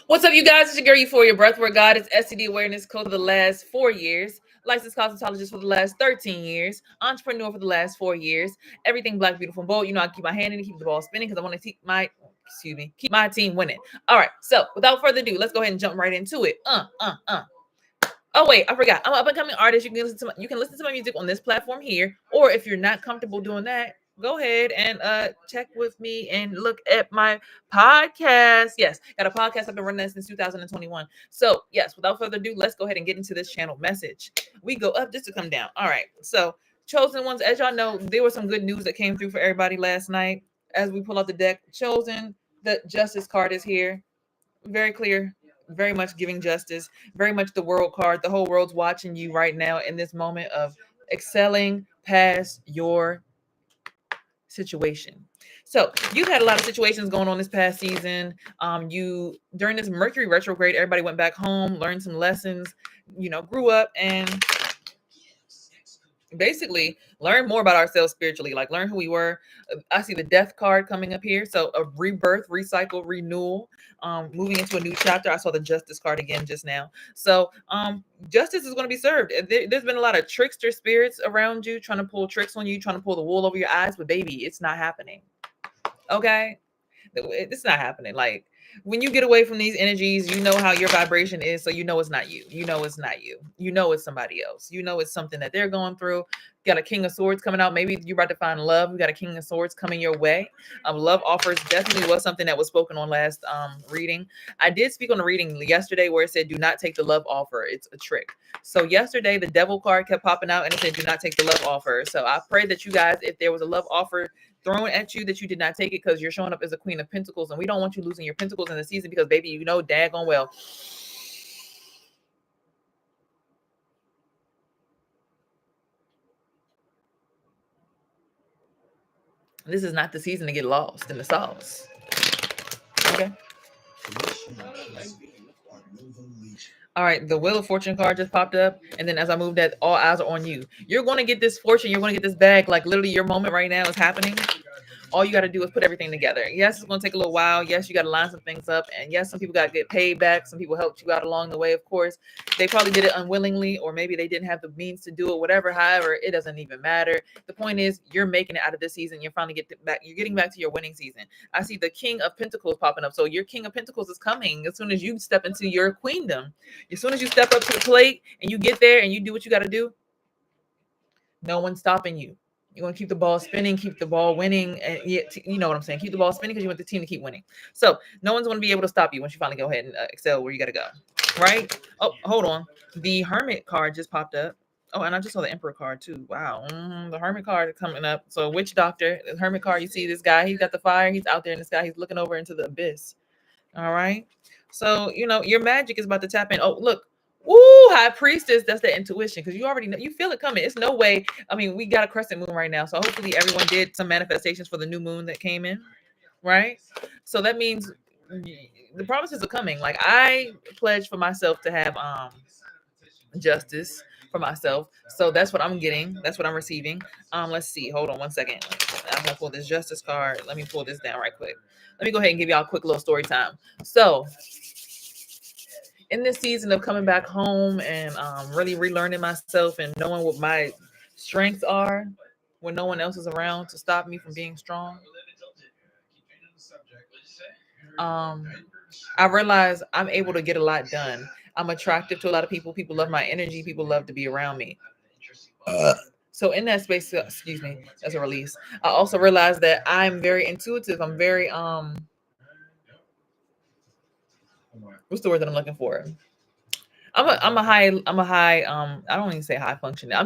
What's up, you guys? It's your girl, Euphoria Breathwork God. It's STD awareness coach for the last 4 years, licensed cosmetologist for the last 13 years, entrepreneur for the last 4 years. Everything black, beautiful, and bold. You know, I keep my hand in it, keep the ball spinning because I want to keep my team winning. All right. So without further ado, let's go ahead and jump right into it. Oh wait, I forgot. I'm an up-and-coming artist. You can listen to my music on this platform here, or if you're not comfortable doing that, go ahead and check with me and look at my podcast. Yes, got a podcast. I've been running that since 2021. So yes, without further ado, let's go ahead and get into this channel message. We go up just to come down. All right. So chosen ones, as y'all know, there was some good news that came through for everybody last night. As we pull out the deck, chosen, the justice card is here. Very clear, very much giving justice, very much the world card. The whole world's watching you right now in this moment of excelling past your situation. So you've had a lot of situations going on this past season. You during this Mercury retrograde, everybody went back home, learned some lessons, grew up and basically learn more about ourselves spiritually, like learn who we were. I see the death card coming up here. So a rebirth, recycle, renewal, moving into a new chapter. I saw the justice card again just now. So justice is going to be served. There's been a lot of trickster spirits around you trying to pull tricks on you, trying to pull the wool over your eyes, but baby, it's not happening. Okay. It's not happening. Like when you get away from these energies, you know how your vibration is. So you know it's not you. You know it's not you. You know it's somebody else. You know it's something that they're going through. Got a King of Swords coming out. Maybe you're about to find love. We got a King of Swords coming your way. Love offers definitely was something that was spoken on last reading. I did speak on a reading yesterday where it said, do not take the love offer. It's a trick. So yesterday, the devil card kept popping out and it said, do not take the love offer. So I pray that you guys, if there was a love offer thrown at you, that you did not take it, because you're showing up as a Queen of Pentacles, and we don't want you losing your Pentacles in the season, because baby, you know daggone well this is not the season to get lost in the sauce. Okay. All right, the Wheel of Fortune card just popped up, and then as I move that, all eyes are on you. You're going to get this fortune. You're going to get this bag. Like literally, your moment right now is happening. All you got to do is put everything together. Yes, it's going to take a little while. Yes, you got to line some things up. And yes, some people got to get paid back. Some people helped you out along the way, of course. They probably did it unwillingly, or maybe they didn't have the means to do it, whatever. However, it doesn't even matter. The point is, you're making it out of this season. You're finally getting back to your winning season. I see the King of Pentacles popping up. So your King of Pentacles is coming as soon as you step into your queendom. As soon as you step up to the plate and you get there and you do what you got to do, no one's stopping you. You want to keep the ball spinning, keep the ball winning. And you know what I'm saying? Keep the ball spinning because you want the team to keep winning. So no one's going to be able to stop you once you finally go ahead and excel where you got to go. Right? Oh, hold on. The Hermit card just popped up. Oh, and I just saw the Emperor card too. Wow. The Hermit card coming up. So Witch Doctor, the Hermit card, you see this guy, he's got the fire. He's out there in the sky. He's looking over into the abyss. All right. So, your magic is about to tap in. Oh, look. Ooh, High Priestess, that's the intuition, because you already know, you feel it coming. It's no way. I mean, we got a crescent moon right now, so hopefully everyone did some manifestations for the new moon that came in, right? So that means the promises are coming. Like I pledged for myself to have justice for myself, so that's what I'm getting. That's what I'm receiving. Let's see. Hold on one second. I'm gonna pull this justice card. Let me pull this down right quick. Let me go ahead and give y'all a quick little story time. So in this season of coming back home and really relearning myself and knowing what my strengths are when no one else is around to stop me from being strong, I realize I'm able to get a lot done. I'm attractive to a lot of people. People love my energy. People love to be around me. So in that space, excuse me, as a release, I also realized that I'm very intuitive. I'm very what's the word that I'm looking for? I'm a high I don't even say high functioning.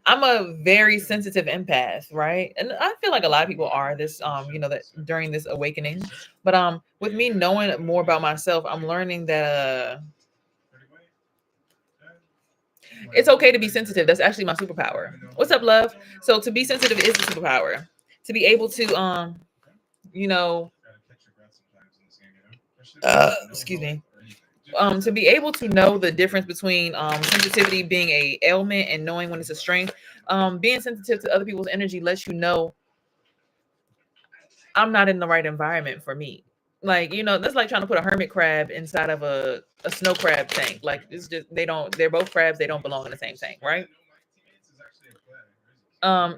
I'm a very sensitive empath, right? And I feel like a lot of people are this that during this awakening. But with me knowing more about myself, I'm learning that it's okay to be sensitive. That's actually my superpower. What's up, love? So to be sensitive is a superpower. To be able to excuse me. To be able to know the difference between sensitivity being a ailment and knowing when it's a strength. Being sensitive to other people's energy lets you know I'm not in the right environment for me. Like, that's like trying to put a hermit crab inside of a snow crab tank. Like, it's just, they're both crabs. They don't belong in the same tank, right?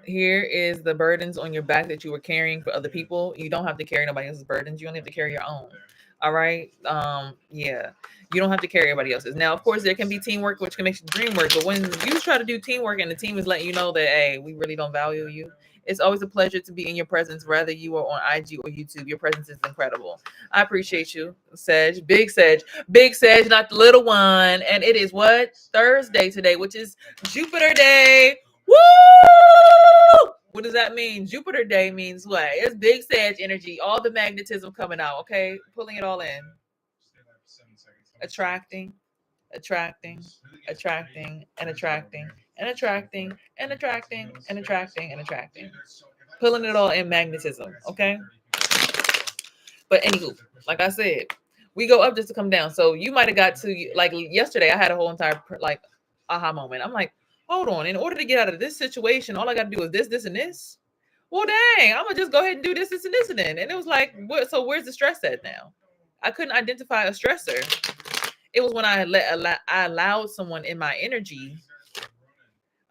Here is the burdens on your back that you were carrying for other people. You don't have to carry nobody else's burdens. You only have to carry your own. All right. Yeah. You don't have to carry everybody else's. Now, of course, there can be teamwork, which can make the dream work. But when you try to do teamwork and the team is letting you know that, hey, we really don't value you, it's always a pleasure to be in your presence, whether you are on IG or YouTube. Your presence is incredible. I appreciate you, Sedge. Big Sedge, not the little one. And it is what? Thursday today, which is Jupiter Day. Woo! What does that mean? Jupiter Day means what? It's big Sag energy, all the magnetism coming out, okay? Pulling it all in. Attracting, attracting, attracting, and attracting, and attracting, and attracting, and attracting, and attracting. Pulling it all in magnetism, okay? But anywho, like I said, we go up just to come down. So you might have got to, like yesterday, I had a whole entire like aha moment. I'm like, hold on, in order to get out of this situation, all I got to do is this, and this. Well, dang, I'm gonna just go ahead and do this, and this, and then. And it was like, so where's the stress at now? I couldn't identify a stressor. It was when I allowed someone in my energy,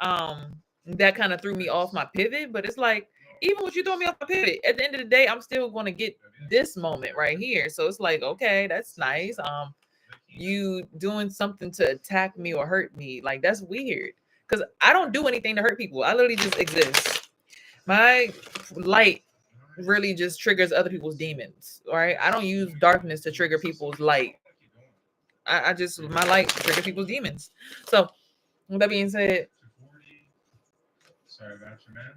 that kind of threw me off my pivot. But it's like, even when you throw me off my pivot, at the end of the day, I'm still going to get this moment right here. So it's like, okay, that's nice. You doing something to attack me or hurt me, like that's weird. Because I don't do anything to hurt people. I literally just exist. My light really just triggers other people's demons. All right. I don't use darkness to trigger people's light. I just, my light triggers people's demons. So with that being said, sorry about you, man.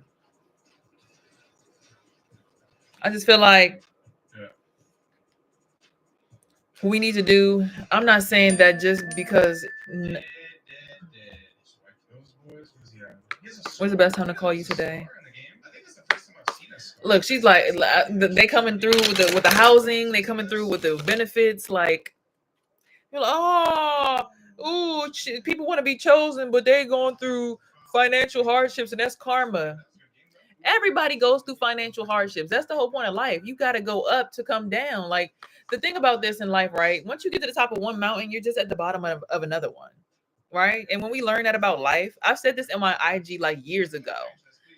I just feel like what we need to do, I'm not saying that just because. When's the best time to call you today? Look, she's like, they coming through with the housing, they coming through with the benefits. Like, you're like, people want to be chosen, but they going through financial hardships, and that's karma. Everybody goes through financial hardships. That's the whole point of life. You got to go up to come down. Like, the thing about this in life, right? Once you get to the top of one mountain, you're just at the bottom of another one, right? And when we learn that about life, I've said this in my IG like years ago.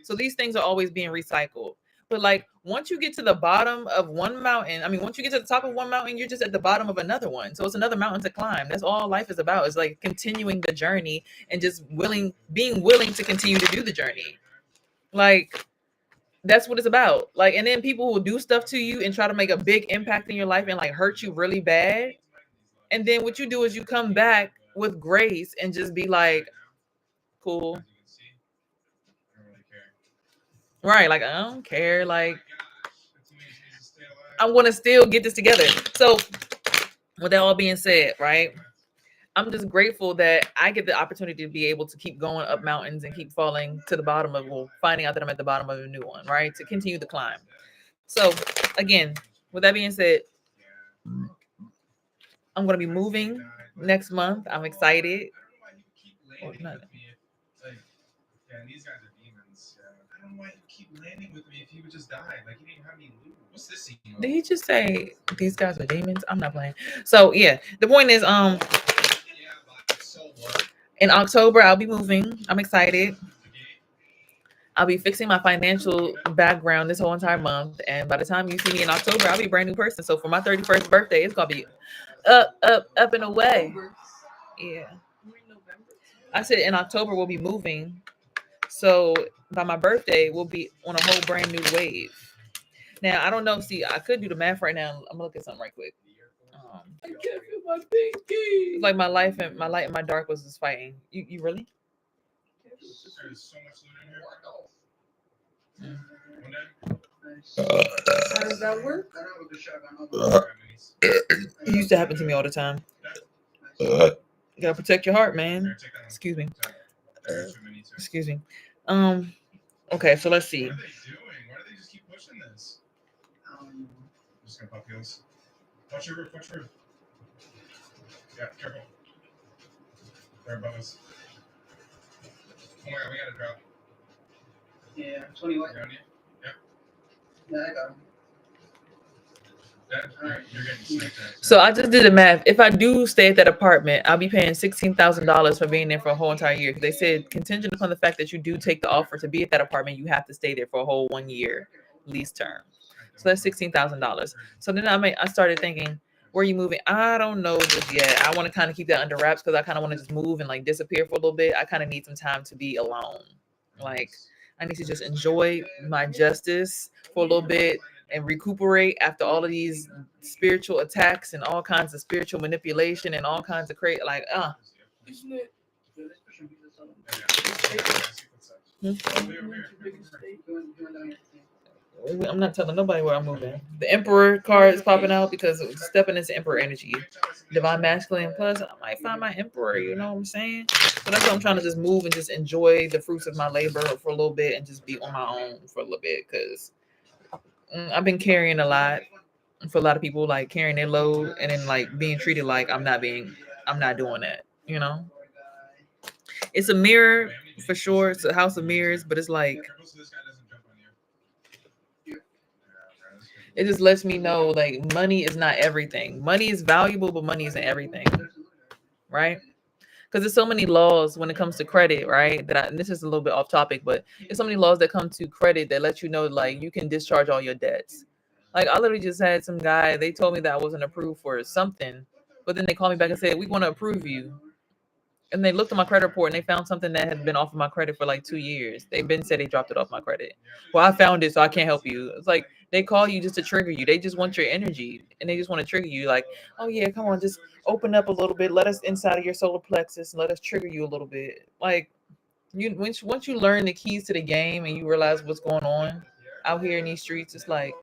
So these things are always being recycled. But like, once you get to the bottom of one mountain, once you get to the top of one mountain, you're just at the bottom of another one. So it's another mountain to climb. That's all life is about. It's like continuing the journey and just being willing to continue to do the journey. Like, that's what it's about. Like, and then people will do stuff to you and try to make a big impact in your life and like hurt you really bad. And then what you do is you come back with grace and just be like, cool. Right. Like, I don't care. Like, I want to still get this together. So with that all being said, right, I'm just grateful that I get the opportunity to be able to keep going up mountains and keep falling to the bottom of, finding out that I'm at the bottom of a new one, right, to continue the climb. So again, with that being said, I'm going to be moving next month. I'm excited. Oh, these guys are demons. I don't know why you keep landing with me if you would just die. Like, you didn't have any loot. What's this email? Did he just say these guys are demons? I'm not playing. So yeah, the point is, in October I'll be moving. I'm excited. I'll be fixing my financial background this whole entire month, and by the time you see me in October, I'll be a brand new person. So for my 31st birthday, it's gonna be up and away. Yeah. I said in October we'll be moving. So by my birthday, we'll be on a whole brand new wave. Now, I don't know. See, I could do the math right now. I'm gonna look at something right quick. I can't feel my pinky. It's like my life and my light and my dark was just fighting. You really? There's so much loot in here. How does that work? It used to happen to me all the time. You gotta protect your heart, man. Excuse me. Excuse me. Okay, so let's see. What are they doing? Why do they just keep pushing this? I'm just gonna pop heels. Watch your roof. Yeah, careful. They're above us. Oh my god, we gotta drop. Yeah, 21. Yep. Yeah, I got him. So I just did the math. If I do stay at that apartment, I'll be paying $16,000 for being there for a whole entire year. They said contingent upon the fact that you do take the offer to be at that apartment, you have to stay there for a whole 1 year lease term. So that's $16,000. So then I started thinking, where are you moving? I don't know just yet. I want to kind of keep that under wraps because I kind of want to just move and like disappear for a little bit. I kind of need some time to be alone. Like I need to just enjoy my justice for a little bit and recuperate after all of these spiritual attacks and all kinds of spiritual manipulation and all kinds of crazy I'm not telling nobody where I'm moving. The Emperor card is popping out because stepping into Emperor energy. Divine masculine. Plus, I might find my Emperor, you know what I'm saying? So that's why I'm trying to just move and just enjoy the fruits of my labor for a little bit and just be on my own for a little bit because I've been carrying a lot for a lot of people, like carrying their load and then like being treated like I'm not doing that, you know? It's a mirror for sure. It's a house of mirrors, but it's like it just lets me know like money is not everything. Money is valuable, but money isn't everything, right? Because there's so many laws when it comes to credit, right? And this is a little bit off topic, but there's so many laws that come to credit that let you know like you can discharge all your debts. Like I literally just had some guy, they told me that I wasn't approved for something, but then they called me back and said, we want to approve you. And they looked at my credit report and they found something that had been off of my credit for like 2 years. They've been said they dropped it off my credit. Well, I found it, so I can't help you. It's like they call you just to trigger you. They just want your energy and they just want to trigger you. Like, oh yeah, come on, just open up a little bit. Let us inside of your solar plexus and let us trigger you a little bit. Like once you learn the keys to the game and you realize what's going on out here in these streets, it's like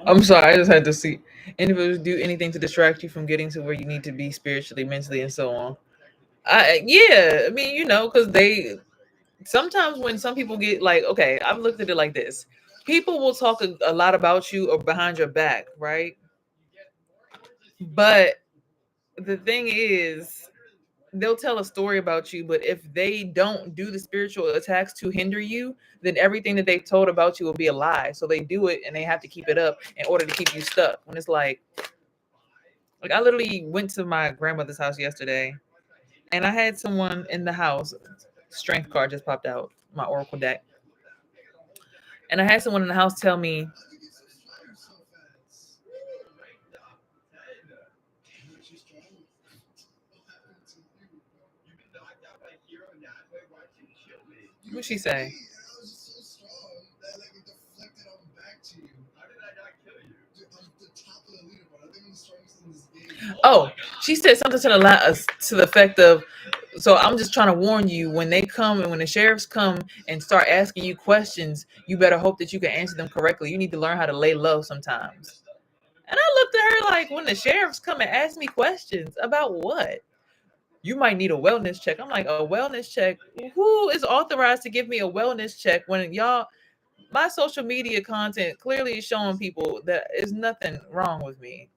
I'm sorry, I just had to see. Individuals do anything to distract you from getting to where you need to be spiritually, mentally, and so on. Yeah, I mean, because they sometimes when some people get like, okay, I've looked at it like this: people will talk a lot about you or behind your back, right? But the thing is, they'll tell a story about you, but if they don't do the spiritual attacks to hinder you, then everything that they've told about you will be a lie. So they do it and they have to keep it up in order to keep you stuck. When it's like I literally went to my grandmother's house yesterday and I had someone in the house, strength card just popped out, my oracle deck. And I had someone in the house tell me, what she say? Oh, she said something to the effect of, so I'm just trying to warn you when they come and when the sheriffs come and start asking you questions, you better hope that you can answer them correctly. You need to learn how to lay low sometimes. And I looked at her like, when the sheriffs come and ask me questions about what? You might need a wellness check. I'm like, a wellness check? Who is authorized to give me a wellness check when my social media content clearly is showing people that is nothing wrong with me.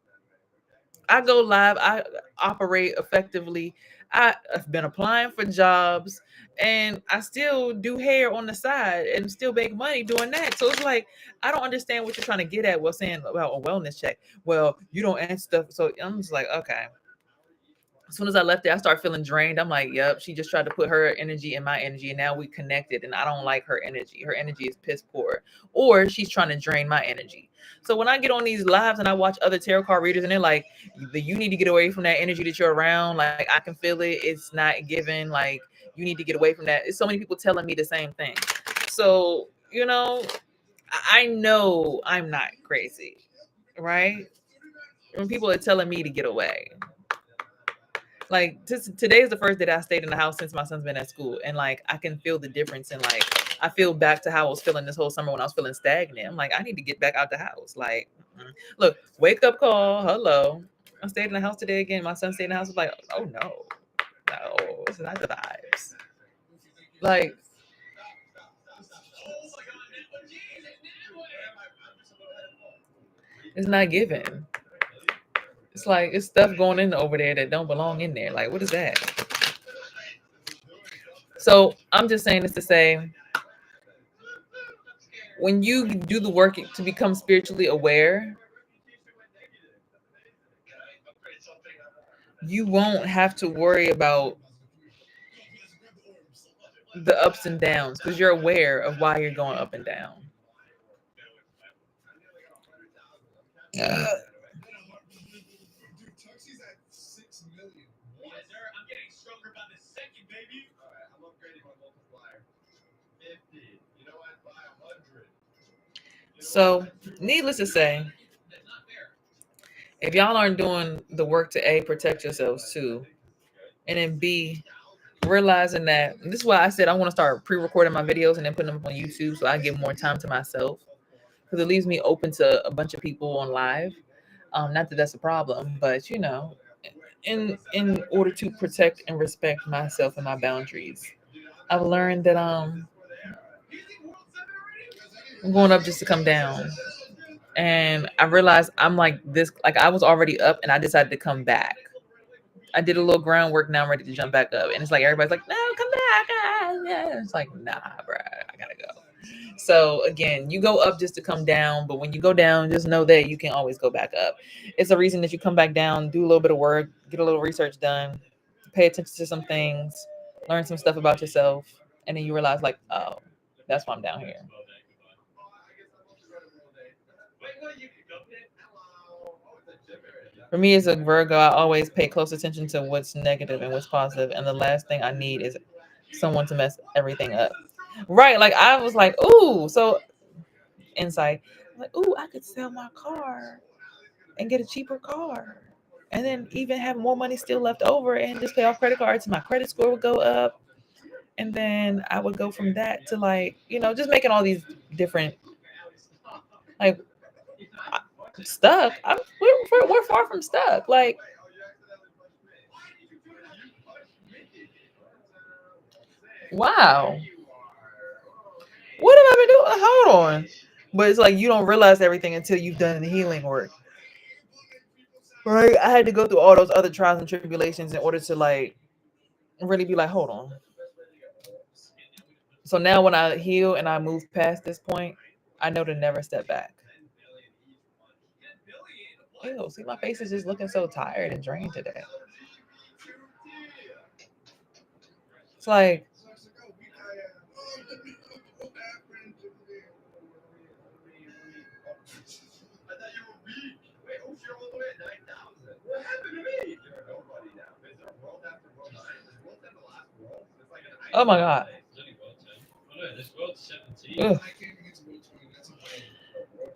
I go live, I operate effectively. I've been applying for jobs and I still do hair on the side and still make money doing that. So it's like, I don't understand what you're trying to get at while saying about a wellness check. Well, you don't answer stuff. So I'm just like, okay. As soon as I left there, I started feeling drained. I'm like, yep, she just tried to put her energy in my energy, and now we connected, and I don't like her energy. Her energy is piss poor, or she's trying to drain my energy. So when I get on these lives and I watch other tarot card readers, and they're like, you need to get away from that energy that you're around. Like, I can feel it. It's not given. Like, you need to get away from that. It's so many people telling me the same thing. So, I know I'm not crazy, right? When people are telling me to get away, like today is the first day that I stayed in the house since my son's been at school, and like I can feel the difference. And like I feel back to how I was feeling this whole summer when I was feeling stagnant. I'm like, I need to get back out the house. Like, look, wake up call. Hello, I stayed in the house today again. My son stayed in the house. I was like, oh no, this is not the vibes. Like, it's not given. It's like it's stuff going in over there that don't belong in there. Like, what is that? So I'm just saying this to say, when you do the work to become spiritually aware, you won't have to worry about the ups and downs because you're aware of why you're going up and down. Uh, so, needless to say, if y'all aren't doing the work to A, protect yourselves too, and then B, realizing that this is why I said I want to start pre-recording my videos and then putting them up on YouTube so I give more time to myself because it leaves me open to a bunch of people on live. Not that that's a problem, but in order to protect and respect myself and my boundaries, I've learned that I'm going up just to come down. And I realized I'm like this, like I was already up and I decided to come back. I did a little groundwork. Now I'm ready to jump back up. And it's like everybody's like, no, come back. Yeah. It's like, nah, bro, I gotta go. So again, you go up just to come down, but when you go down, just know that you can always go back up. It's a reason that you come back down, do a little bit of work, get a little research done, pay attention to some things, learn some stuff about yourself, and then you realize like, oh, that's why I'm down here. For me as a Virgo, I always pay close attention to what's negative and what's positive, and the last thing I need is someone to mess everything up. Right? Like I was like, ooh, so insight, like, ooh, I could sell my car and get a cheaper car, and then even have more money still left over, and just pay off credit cards. My credit score would go up, and then I would go from that to like, just making all these different like stuck. We're far from stuck. Like, wow. What have I been doing? Hold on. But it's like you don't realize everything until you've done the healing work. Right? I had to go through all those other trials and tribulations in order to like really be like, hold on. So now when I heal and I move past this point, I know to never step back. Ew, see, my face is just looking so tired and drained today. It's like, oh my God. Ugh.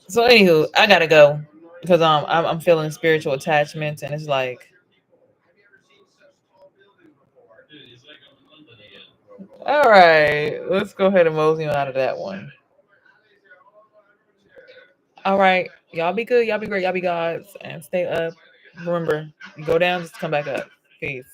So anywho, I gotta go because I'm feeling spiritual attachments, and it's like, all right, let's go ahead and mosey on out of that one. All right, y'all be good, y'all be great, y'all be gods, and stay up. Remember, you go down, just come back up. Peace.